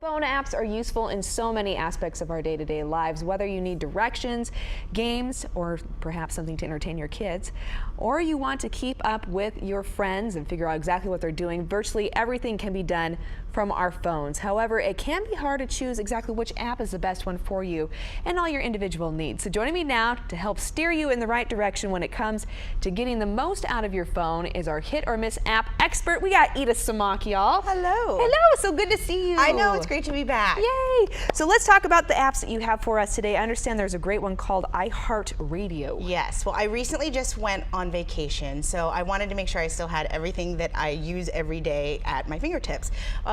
Phone apps are useful in so many aspects of our day-to-day lives, whether you need directions, games, or perhaps something to entertain your kids, or you want to keep up with your friends and figure out exactly what they're doing. Virtually everything can be done from our phones. However, it can be hard to choose exactly which app is the best one for you and all your individual needs. So joining me now to help steer you in the right direction when it comes to getting the most out of your phone is our hit or miss app expert. We got Edith Samak, y'all. Hello. Hello, so good to see you. I know, it's great to be back. Yay! So let's talk about the apps that you have for us today. I understand there's a great one called iHeartRadio. Yes, well, I recently just went on vacation, so I wanted to make sure I still had everything that I use every day at my fingertips.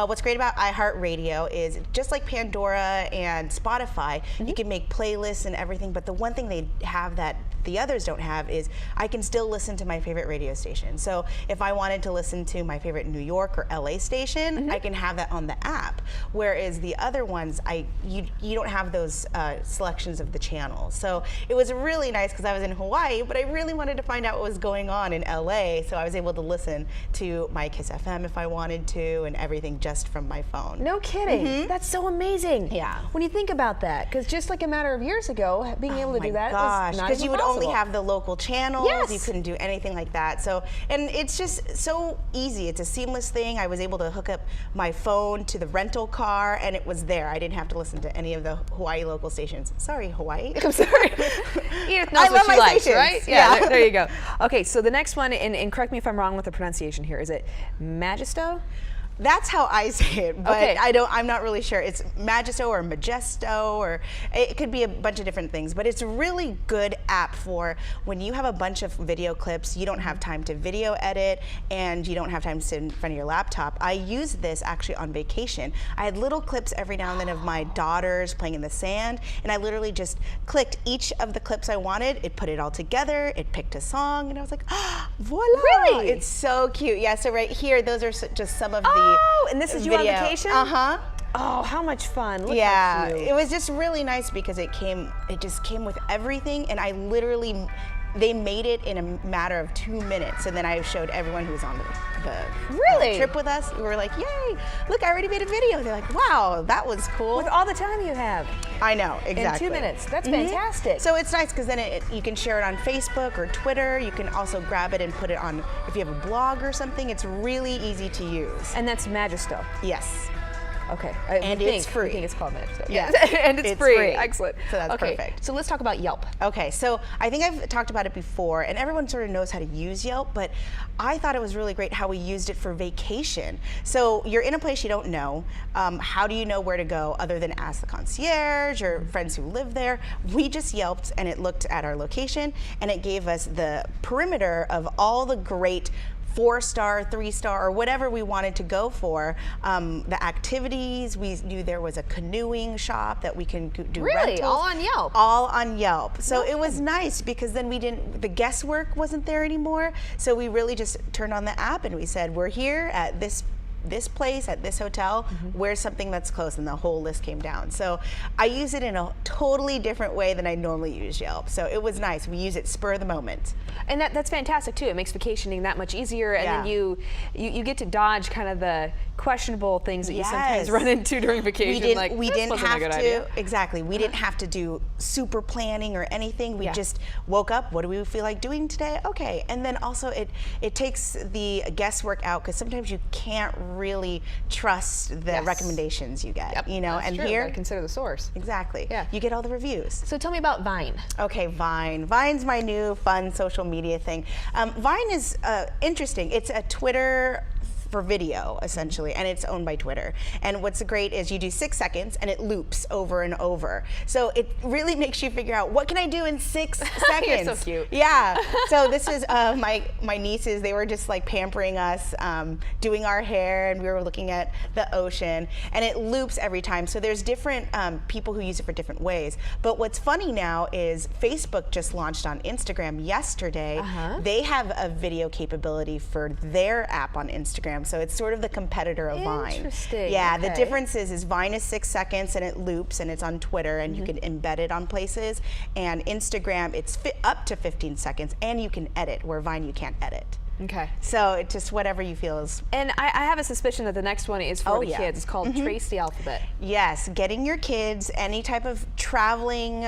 What's great about iHeartRadio is just like Pandora and Spotify, you can make playlists and everything, but the one thing they have that the others don't have is I can still listen to my favorite radio station. So if I wanted to listen to my favorite New York or LA station, I can have that on the app. Whereas the other ones, you don't have those selections of the channels. So it was really nice because I was in Hawaii, but I really wanted to find out what was going on in LA. So I was able to listen to my Kiss FM if I wanted to and everything just from my phone. No kidding. That's so amazing. Yeah. When you think about that, because just like a matter of years ago, being able to do that was not because even you would possible. only have the local channels. Yes. You couldn't do anything like that. So, and it's just so easy. It's a seamless thing. I was able to hook up my phone to the rental car, and it was there. I didn't have to listen to any of the Hawaii local stations. Sorry, Hawaii. I'm sorry. Edith knows what she likes, right? Yeah. There you go. Okay, so the next one, and correct me if I'm wrong with the pronunciation here. Is it Magisto? That's how I say it, but Okay. I'm not really sure. It's Magisto or Majesto, or it could be a bunch of different things, but it's a really good app for when you have a bunch of video clips, you don't have time to video edit, and you don't have time to sit in front of your laptop. I used this actually on vacation. I had little clips every now and then of my daughters playing in the sand, and I literally just clicked each of the clips I wanted, it put it all together, it picked a song, and I was like, ah, voila! Really? It's so cute. Yeah, so right here, those are just some of the Oh, and this is you on vacation? Uh-huh. Oh, how much fun. Look Yeah, how cute. it was just really nice because it just came with everything, and I literally, they made it in a matter of 2 minutes, and then I showed everyone who was on the trip with us. We were like, yay, look, I already made a video. They're like, wow, that was cool. With all the time you have. I know, exactly. In 2 minutes. That's fantastic. So it's nice because then you can share it on Facebook or Twitter. You can also grab it and put it on, if you have a blog or something, it's really easy to use. And that's Magisto. Yes. Okay. And it's free. I think it's called Magisto. Yes. And it's free. Excellent. So that's okay. perfect. So let's talk about Yelp. Okay, so I think I've talked about it before, and everyone sort of knows how to use Yelp, but I thought it was really great how we used it for vacation. So you're in a place you don't know. How do you know where to go other than ask the concierge or friends who live there? We just Yelped, and it looked at our location, and it gave us the perimeter of all the great 4-star, 3-star, or whatever we wanted to go for. The activities, we knew there was a canoeing shop that we can do rentals. All on Yelp? All on Yelp. So it was nice because then the guesswork wasn't there anymore. So we really just turned on the app and we said, we're here at this place at this hotel, where's something that's close, and the whole list came down. So I use it in a totally different way than I normally use Yelp. So it was nice. We use it spur of the moment. And that's fantastic too. It makes vacationing that much easier, and then you get to dodge kind of the questionable things that you sometimes run into during vacation. We didn't have to exactly. We didn't have to do super planning or anything. We just woke up. What do we feel like doing today? Okay, and then also it takes the guesswork out because sometimes you can't really trust the recommendations you get. You know, and here gotta consider the source. Exactly. Yeah. You get all the reviews. So tell me about Vine. Okay, Vine. Vine's my new fun social media thing. Vine is interesting. It's a Twitter for video, essentially, and it's owned by Twitter. And what's great is you do 6 seconds and it loops over and over. So it really makes you figure out, what can I do in 6 seconds? You're so cute. Yeah. So this is my nieces, they were just like pampering us, doing our hair, and we were looking at the ocean, and it loops every time. So there's different people who use it for different ways. But what's funny now is Facebook just launched on Instagram yesterday. They have a video capability for their app on Instagram. So it's sort of the competitor of Vine. Interesting. Yeah, the difference is Vine is 6 seconds and it loops, and it's on Twitter, and you can embed it on places. And Instagram, it's up to 15 seconds, and you can edit, where Vine you can't edit. Okay. So it just whatever you feel is. And I have a suspicion that the next one is for Oh, the yeah. kids. It's called Trace the Alphabet. Yes, getting your kids any type of traveling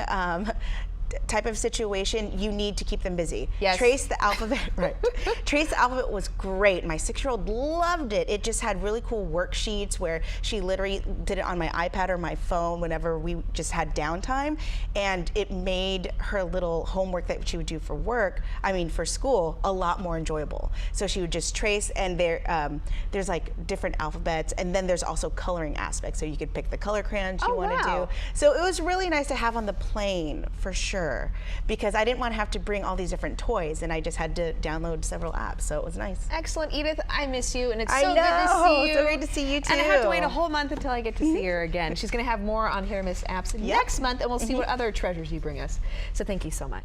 type of situation, you need to keep them busy. Yes. Trace the Alphabet, right. Trace the Alphabet was great. My 6-year-old loved it. It just had really cool worksheets where she literally did it on my iPad or my phone whenever we just had downtime, and it made her little homework that she would do for for school, a lot more enjoyable. So she would just trace, and there's like different alphabets, and then there's also coloring aspects, so you could pick the color crayons you want to wow. do. So it was really nice to have on the plane, for sure, because I didn't want to have to bring all these different toys, and I just had to download several apps, so it was nice. Excellent, Edith. I miss you, and it's I so good to know. see you. So great to see you, And I have to wait a too. whole month until I get to see her again. She's going to have more on Hit or Miss Apps next month, and we'll see what other treasures you bring us. So thank you so much.